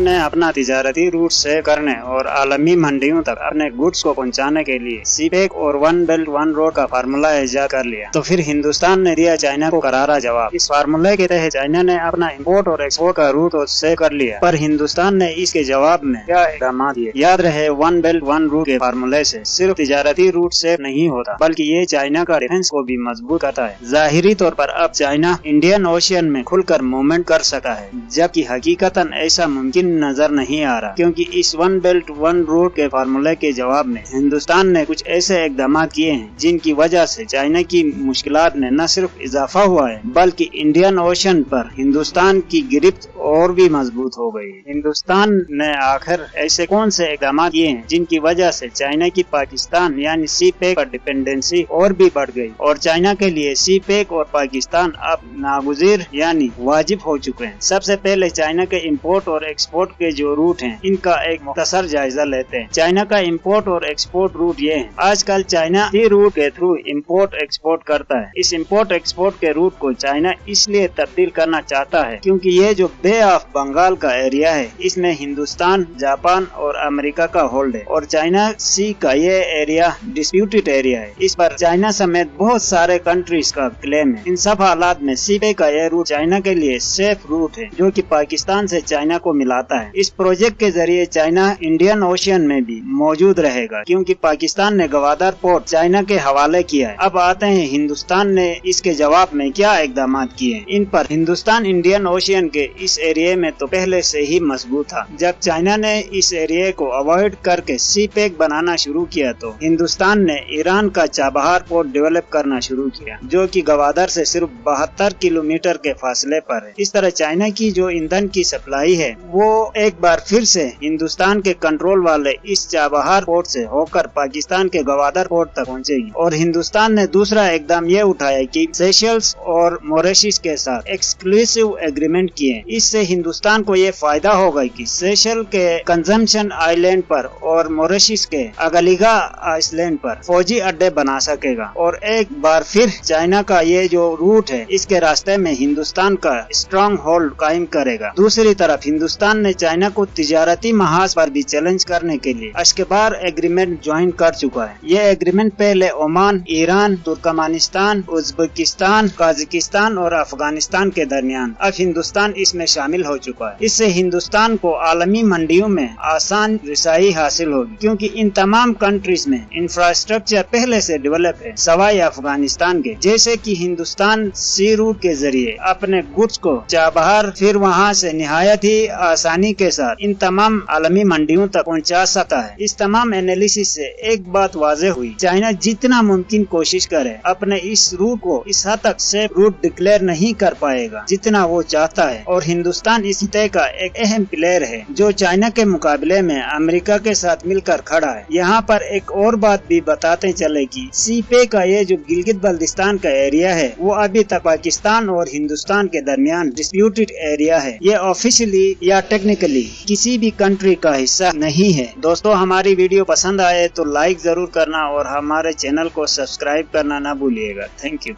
ने अपना तिजारती रूट से करने और आलमी मंडियों तक अपने गुड्स को पहुंचाने के लिए सीपेक और वन बेल्ट वन रोड का फार्मूला इजाद कर लिया। तो फिर हिंदुस्तान ने दिया चाइना को करारा जवाब। इस फार्मूले के तहत चाइना ने अपना इंपोर्ट और एक्सपोर्ट का रूट तय कर लिया, पर हिंदुस्तान ने इसके जवाब में क्या इकदाम किए? याद रहे, वन बेल्ट वन रूट के फार्मूले से सिर्फ तिजारती रूट से नहीं होता, बल्कि ये चाइना का डिफेंस को भी मजबूत करता है। जाहिरी तौर पर अब चाइना इंडियन ओशियन में खुलकर मूवमेंट कर सका है, जबकि हकीकतन ऐसा मुमकिन नजर नहीं आ रहा, क्योंकि इस वन बेल्ट वन रोड के फार्मूले के जवाब में हिंदुस्तान ने कुछ ऐसे इकदाम किए हैं जिनकी वजह से चाइना की मुश्किलात में न सिर्फ इजाफा हुआ है, बल्कि इंडियन ओशन पर हिंदुस्तान की गिरफ्त और भी मजबूत हो गई। हिंदुस्तान ने आखिर ऐसे कौन से इकदाम किए हैं जिनकी वजह से चाइना की पाकिस्तान यानी सीपेक पर डिपेंडेंसी और भी बढ़ गई, और चाइना के लिए सीपेक और पाकिस्तान अब नागुज़िर यानी वाजिब हो चुके हैं। सबसे पहले चाइना के इंपोर्ट और एक्सपोर्ट के जो रूट हैं, इनका एक मुख्तसर जायजा लेते हैं। चाइना का इंपोर्ट और एक्सपोर्ट रूट ये है। आजकल चाइना सी रूट के थ्रू इंपोर्ट एक्सपोर्ट करता है। इस इंपोर्ट एक्सपोर्ट के रूट को चाइना इसलिए तब्दील करना चाहता है क्योंकि ये जो बे ऑफ बंगाल का एरिया है, इसमें हिंदुस्तान, जापान और अमेरिका का होल्ड है, और चाइना सी का ये एरिया डिस्प्यूटेड एरिया है। इस पर चाइना समेत बहुत सारे कंट्रीज का क्लेम है। इन सब हालात में सीपेक का ये रूट चाइना के लिए सेफ रूट है, जो कि पाकिस्तान से चाइना को मिलाता है। इस प्रोजेक्ट के जरिए चाइना इंडियन ओशियन में भी मौजूद रहेगा, क्योंकि पाकिस्तान ने गवादर पोर्ट चाइना के हवाले किया है। अब आते हैं हिंदुस्तान ने इसके जवाब में क्या इकदाम किए। इन पर हिंदुस्तान इंडियन ओशियन के इस एरिया में तो पहले से ही मजबूत था। जब चाइना ने इस एरिया को अवॉइड करके सीपेक बनाना शुरू किया, तो हिंदुस्तान ने ईरान का चाबहार पोर्ट डेवलप करना शुरू किया, जो कि गवादर से सिर्फ 72 किलोमीटर के फासले पर है। इस तरह चाइना की जो ईंधन की सप्लाई है, वो एक बार फिर से हिंदुस्तान के कंट्रोल वाले इस चाबहार पोर्ट से होकर पाकिस्तान के गवादर पोर्ट तक पहुंचेगी। और हिंदुस्तान ने दूसरा इकदाम ये उठाया कि सेशल्स और मॉरिशस के साथ एक्सक्लूसिव एग्रीमेंट किए। इससे हिंदुस्तान को ये फायदा होगा कि सेशल के कंजम्पशन आइलैंड पर और मॉरिशस के अगलिगा आइलैंड पर फौजी अड्डे बना सकेगा, और एक बार फिर चाइना का ये जो रूट है, इसके रास्ते में हिंदुस्तान का स्ट्रॉन्ग होल्ड कायम करेगा। दूसरी तरफ हिंदुस्तान ने चाइना को तिजारती महाज पर भी चैलेंज करने के लिए अश्कबार एग्रीमेंट ज्वाइन कर चुका है। ये एग्रीमेंट पहले Oman, Iran, Turkmenistan, Uzbekistan, Kazakhstan और अफगानिस्तान के दरमियान, अब हिंदुस्तान इसमें शामिल हो चुका है। इससे हिंदुस्तान को आलमी मंडियों में आसान रिसाई हासिल होगी, क्योंकि इन तमाम कंट्रीज में इंफ्रास्ट्रक्चर पहले से डेवलप है, सवाई अफगानिस्तान के। जैसे कि हिंदुस्तान सी रूट के जरिए अपने गुड्स को चाबहार फिर वहां से निहायत ही आसानी के साथ इन तमाम आलमी मंडियों तक पहुंचा सकता है। इस तमाम एनालिसिस से एक बात वाज़ेह हुई, चाइना जितना मुमकिन कोशिश करे अपने इस रूट को इस हद तक सेफ रूट डिक्लेयर नहीं कर पाएगा जितना वो चाहता है, और हिंदुस्तान इस तय का एक अहम प्लेयर है जो चाइना के मुकाबले में अमेरिका के साथ मिलकर खड़ा है। यहाँ पर एक और बात भी बताते चले कि सीपेक का ये जो गिलगित बल्तिस्तान का एरिया है, वो अभी तक पाकिस्तान और हिंदुस्तान के दरमियान डिस्प्यूटेड एरिया है। ये ऑफिशियली या टेक्निकली किसी भी कंट्री का हिस्सा नहीं है। दोस्तों, हमारी वीडियो पसंद आए तो लाइक जरूर करना और हमारे चैनल को सब्सक्राइब करना ना भूलिएगा। Thank you.